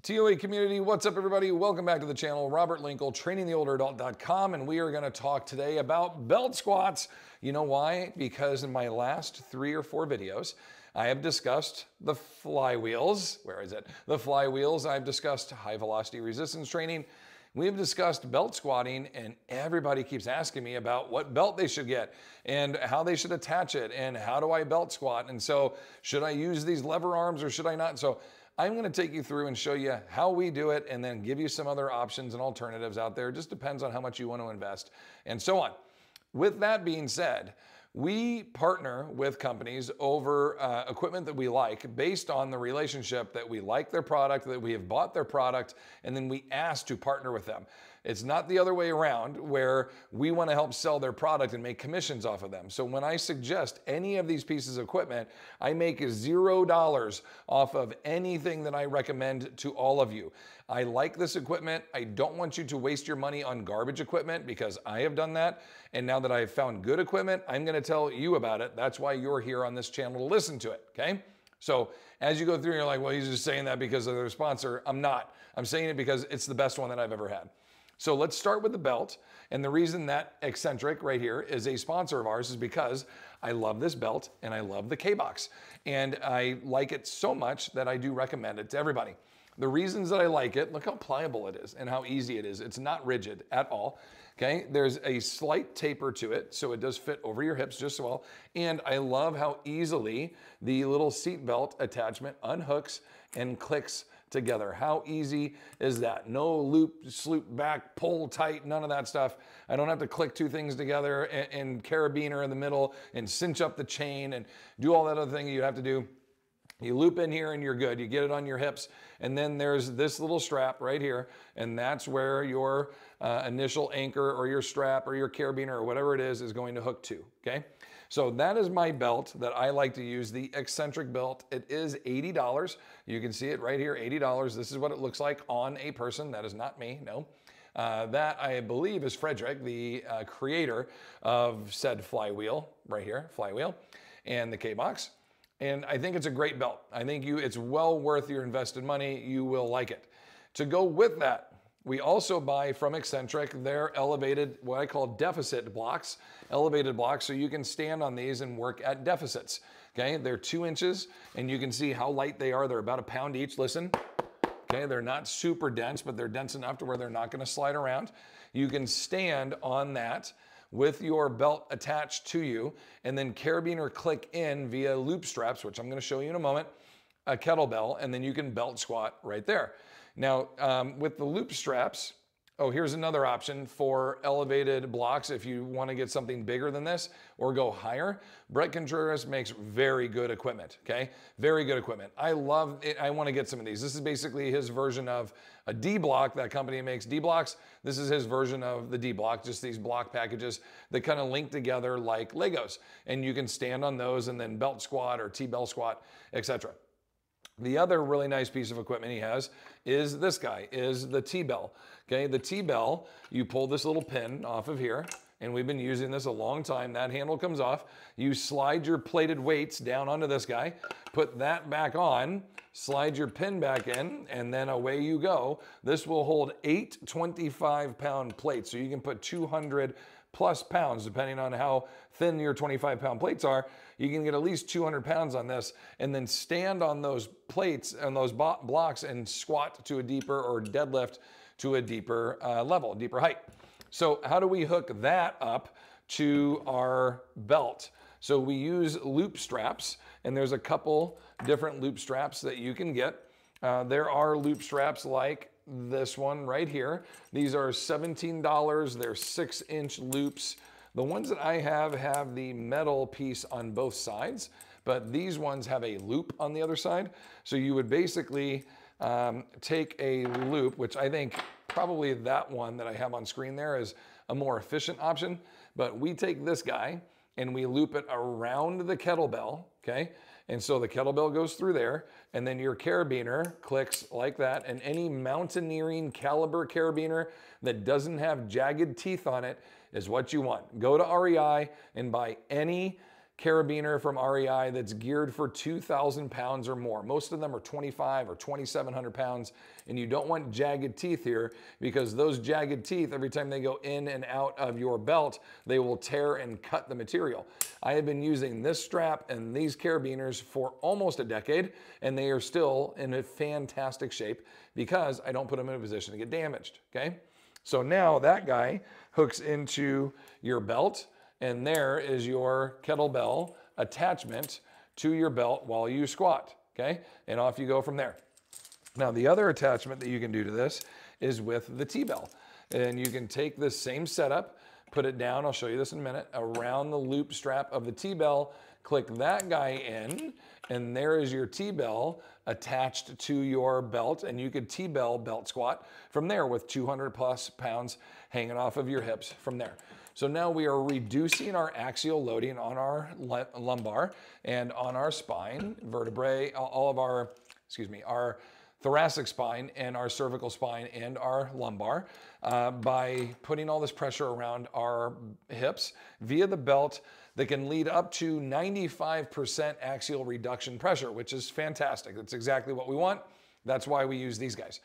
TOA community, what's up everybody? Welcome back to the channel. Robert Linkul, trainingtheolderadult.com, and we are going to talk today about belt squats. You know why? Because in my last 3 or 4 videos, I have discussed the flywheels. Where is it? The flywheels. I've discussed high velocity resistance training. We have discussed belt squatting, and everybody keeps asking me about what belt they should get and how they should attach it and how do I belt squat. And so should I use these lever arms or should I not? So I'm going to take you through and show you how we do it and then give you some other options and alternatives out there. It just depends on how much you want to invest and so on. With that being said, we partner with companies over equipment that we like based on the relationship that we like their product, that we have bought their product, and then we ask to partner with them. It's not the other way around where we want to help sell their product and make commissions off of them. So when I suggest any of these pieces of equipment, I make $0 off of anything that I recommend to all of you. I like this equipment. I don't want you to waste your money on garbage equipment because I have done that. And now that I've found good equipment, I'm going to tell you about it. That's why you're here on this channel to listen to it, okay? So as you go through, you're like, well, he's just saying that because of their sponsor. I'm not. I'm saying it because it's the best one that I've ever had. So let's start with the belt. And the reason that Exxentric right here is a sponsor of ours is because I love this belt and I love the K-Box. And I like it so much that I do recommend it to everybody. The reasons that I like it, look how pliable it is and how easy it is. It's not rigid at all, okay? There's a slight taper to it, so it does fit over your hips just well. And I love how easily the little seat belt attachment unhooks and clicks together. How easy is that? No loop, sloop back, pull tight, none of that stuff. I don't have to click 2 things together and carabiner in the middle and cinch up the chain and do all that other thing you have to do. You loop in here and you're good. You get it on your hips. And then there's this little strap right here. And that's where your initial anchor or your strap or your carabiner or whatever it is going to hook to, okay? So that is my belt that I like to use, the Exxentric Belt. It is $80. You can see it right here, $80. This is what it looks like on a person. That is not me, no. That I believe is Frederick, the creator of said flywheel, right here, flywheel, and the K-Box. And I think it's a great belt. I think it's well worth your invested money. You will like it. To go with that, we also buy from Exxentric their elevated, what I call deficit blocks, elevated blocks, so you can stand on these and work at deficits. Okay, they're 2 inches, and you can see how light they are. They're about 1 pound each. Listen. Okay, they're not super dense, but they're dense enough to where they're not going to slide around. You can stand on that with your belt attached to you, and then carabiner click in via loop straps, which I'm going to show you in a moment, a kettlebell, and then you can belt squat right there. Now, with the loop straps, oh, here's another option for elevated blocks if you want to get something bigger than this or go higher. Bret Contreras makes very good equipment, okay? Very good equipment. I love it. I want to get some of these. This is basically his version of a D block. That company makes D blocks. This is his version of the D block, just these block packages that kind of link together like Legos. And you can stand on those and then belt squat or TBell squat, etc. The other really nice piece of equipment he has is this guy, is the TBell. Okay, the TBell, you pull this little pin off of here, and we've been using this a long time. That handle comes off. You slide your plated weights down onto this guy, put that back on, slide your pin back in, and then away you go. This will hold 8 25-pound plates, so you can put 200+ pounds, depending on how thin your 25-pound plates are. You can get at least 200 pounds on this and then stand on those plates and those blocks and squat to a deeper or deadlift to a deeper level, deeper height. So how do we hook that up to our belt? So we use loop straps, and there's a couple different loop straps that you can get. There are loop straps like this one right here. These are $17. They're 6-inch loops. The ones that I have the metal piece on both sides, but these ones have a loop on the other side. So you would basically take a loop, which I think probably that one that I have on screen there is a more efficient option, but we take this guy and we loop it around the kettlebell, okay? And so the kettlebell goes through there, and then your carabiner clicks like that, and any mountaineering caliber carabiner that doesn't have jagged teeth on it is what you want. Go to REI and buy any carabiner from REI that's geared for 2,000 pounds or more. Most of them are 25 or 2,700 pounds, and you don't want jagged teeth here because those jagged teeth, every time they go in and out of your belt, they will tear and cut the material. I have been using this strap and these carabiners for almost a decade, and they are still in a fantastic shape because I don't put them in a position to get damaged, okay? So now that guy hooks into your belt, and there is your kettlebell attachment to your belt while you squat, okay? And off you go from there. Now, the other attachment that you can do to this is with the TBell. And you can take this same setup, put it down, I'll show you this in a minute, around the loop strap of the TBell, click that guy in, and there is your TBell attached to your belt, and you could TBell belt squat from there with 200 plus pounds hanging off of your hips from there. So now we are reducing our axial loading on our lumbar and on our spine, vertebrae, all of our, our thoracic spine and our cervical spine and our lumbar by putting all this pressure around our hips via the belt that can lead up to 95% axial reduction pressure, which is fantastic. That's exactly what we want. That's why we use these guys.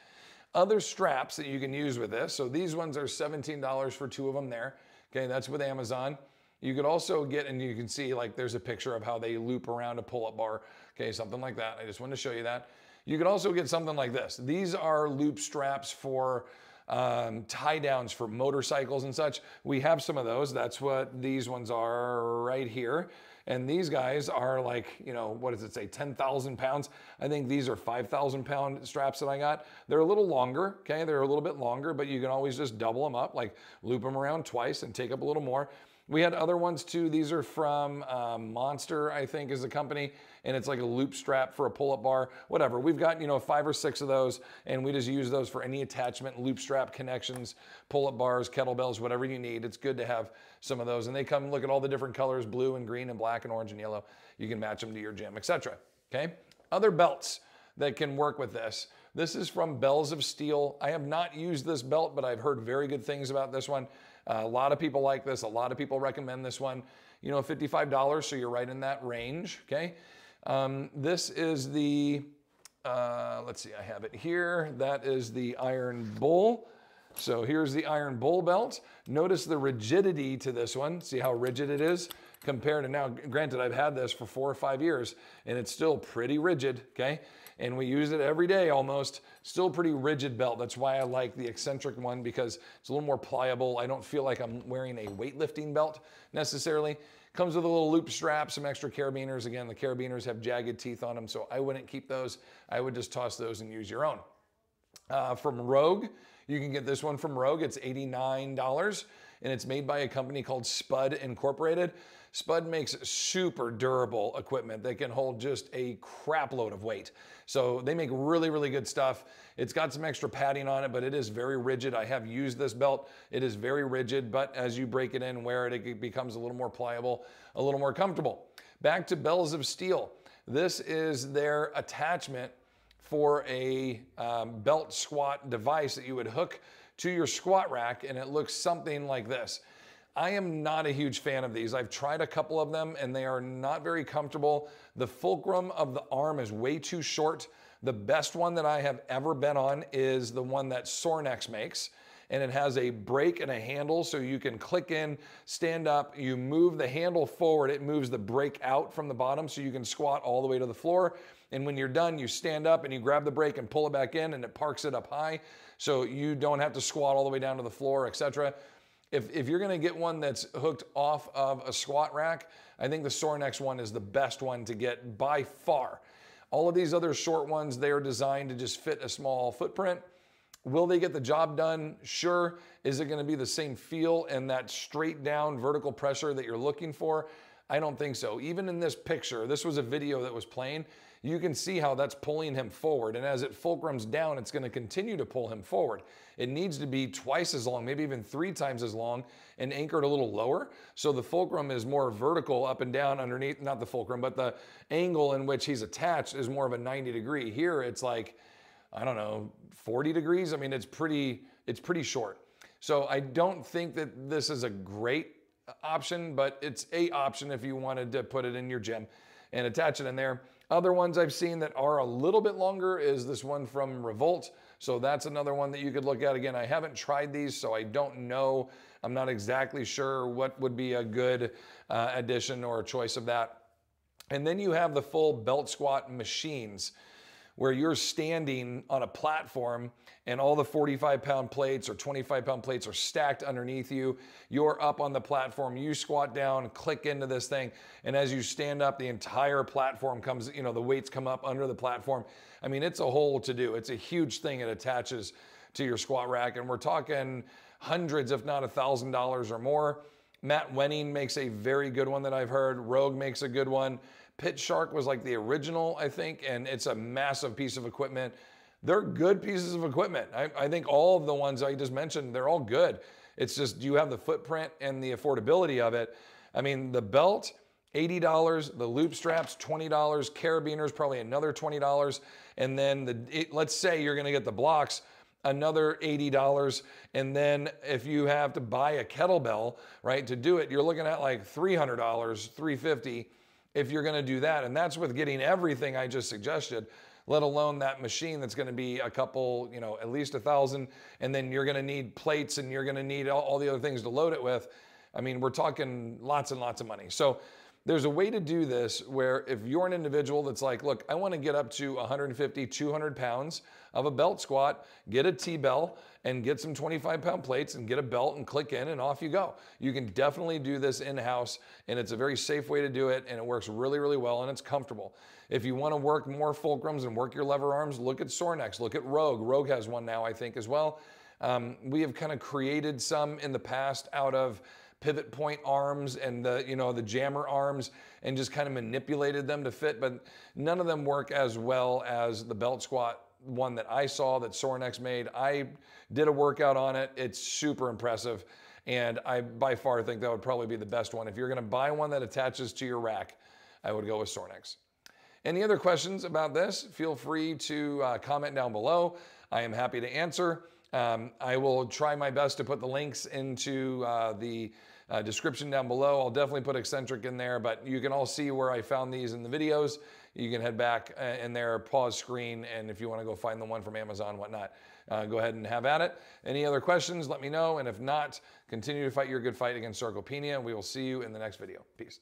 Other straps that you can use with this, so these ones are $17 for 2 of them there. Okay, that's with Amazon. You could also get, and you can see like there's a picture of how they loop around a pull-up bar. Okay, something like that. I just wanted to show you that. You could also get something like this. These are loop straps for tie downs for motorcycles and such. We have some of those. That's what these ones are right here. And these guys are like, you know, what does it say, 10,000 pounds? I think these are 5,000 pound straps that I got. They're a little longer, okay? They're a little bit longer, but you can always just double them up, like loop them around twice and take up a little more. We had other ones too. These are from Monster, I think is the company, and it's like a loop strap for a pull-up bar, whatever. We've got, you know, 5 or 6 of those, and we just use those for any attachment, loop strap connections, pull-up bars, kettlebells, whatever you need. It's good to have some of those, and they come, look at all the different colors, blue and green and black and orange and yellow. You can match them to your gym, etc. Okay? Other belts that can work with this. This is from Bells of Steel. I have not used this belt, but I've heard very good things about this one. A lot of people like this. A lot of people recommend this one. You know, $55, so you're right in that range, okay? This is the, let's see, I have it here. That is the Iron Bull. So here's the Iron Bull belt. Notice the rigidity to this one. See how rigid it is compared to now. Granted, I've had this for 4 or 5 years, and it's still pretty rigid, okay? And we use it every day almost. Still pretty rigid belt. That's why I like the Exxentric one, because it's a little more pliable. I don't feel like I'm wearing a weightlifting belt necessarily. Comes with a little loop strap, some extra carabiners. Again, the carabiners have jagged teeth on them, so I wouldn't keep those. I would just toss those and use your own. From Rogue, you can get this one from Rogue. It's $89, and it's made by a company called Spud Incorporated. Spud makes super durable equipment that can hold just a crap load of weight. So they make really, really good stuff. It's got some extra padding on it, but it is very rigid. I have used this belt. It is very rigid, but as you break it in and wear it, it becomes a little more pliable, a little more comfortable. Back to Bells of Steel. This is their attachment for a belt squat device that you would hook to your squat rack, and it looks something like this. I am not a huge fan of these. I've tried a couple of them and they are not very comfortable. The fulcrum of the arm is way too short. The best one that I have ever been on is the one that Sornex makes, and it has a brake and a handle, so you can click in, stand up, you move the handle forward, it moves the brake out from the bottom so you can squat all the way to the floor. And when you're done, you stand up and you grab the brake and pull it back in, and it parks it up high so you don't have to squat all the way down to the floor, etc. If you're gonna get one that's hooked off of a squat rack, I think the Sornex one is the best one to get by far. All of these other short ones, they are designed to just fit a small footprint. Will they get the job done? Sure. Is it gonna be the same feel and that straight down vertical pressure that you're looking for? I don't think so. Even in this picture, this was a video that was playing, you can see how that's pulling him forward. And as it fulcrums down, it's gonna continue to pull him forward. It needs to be twice as long, maybe even 3 times as long, and anchored a little lower. So the fulcrum is more vertical up and down underneath, not the fulcrum, but the angle in which he's attached is more of a 90 degree. Here it's like, I don't know, 40 degrees. I mean, it's pretty short. So I don't think that this is a great option, but it's a option if you wanted to put it in your gym and attach it in there. Other ones I've seen that are a little bit longer is this one from Revolt. So that's another one that you could look at. Again, I haven't tried these, so I don't know. I'm not exactly sure what would be a good addition or a choice of that. And then you have the full belt squat machines where you're standing on a platform and all the 45-pound plates or 25-pound plates are stacked underneath you. You're up on the platform, you squat down, click into this thing, and as you stand up, the entire platform comes, you know, the weights come up under the platform. I mean, it's a whole to-do. It's a huge thing. It attaches to your squat rack, and we're talking hundreds, if not $1,000 or more. Matt Wenning makes a very good one that I've heard. Rogue makes a good one. Pit Shark was like the original, I think, and it's a massive piece of equipment. They're good pieces of equipment. I think all of the ones I just mentioned, they're all good. It's just, do you have the footprint and the affordability of it? I mean, the belt, $80, the loop straps, $20, carabiners, probably another $20, and then let's say you're gonna get the blocks, another $80, and then if you have to buy a kettlebell, right, to do it, you're looking at like $300, $350 if you're gonna do that, and that's with getting everything I just suggested, let alone that machine that's gonna be a couple, you know, at least $1,000, and then you're gonna need plates and you're gonna need all the other things to load it with. I mean, we're talking lots and lots of money. So there's a way to do this where if you're an individual that's like, look, I wanna get up to 150, 200 pounds of a belt squat, get a TBell and get some 25-pound plates and get a belt and click in and off you go. You can definitely do this in-house, and it's a very safe way to do it, and it works really, really well, and it's comfortable. If you wanna work more fulcrums and work your lever arms, look at Sornex, look at Rogue. Rogue has one now, I think, as well. We have kind of created some in the past out of pivot point arms and the, you know, the jammer arms and just kind of manipulated them to fit, but none of them work as well as the belt squat one that I saw that Sornex made. I did a workout on it. It's super impressive. And I by far think that would probably be the best one. If you're gonna buy one that attaches to your rack, I would go with Sornex. Any other questions about this? Feel free to comment down below. I am happy to answer. I will try my best to put the links into the description down below. I'll definitely put Exxentric in there, but you can all see where I found these in the videos. You can head back in there, pause screen, and if you want to go find the one from Amazon, whatnot, go ahead and have at it. Any other questions, let me know, and if not, continue to fight your good fight against sarcopenia. We will see you in the next video. Peace.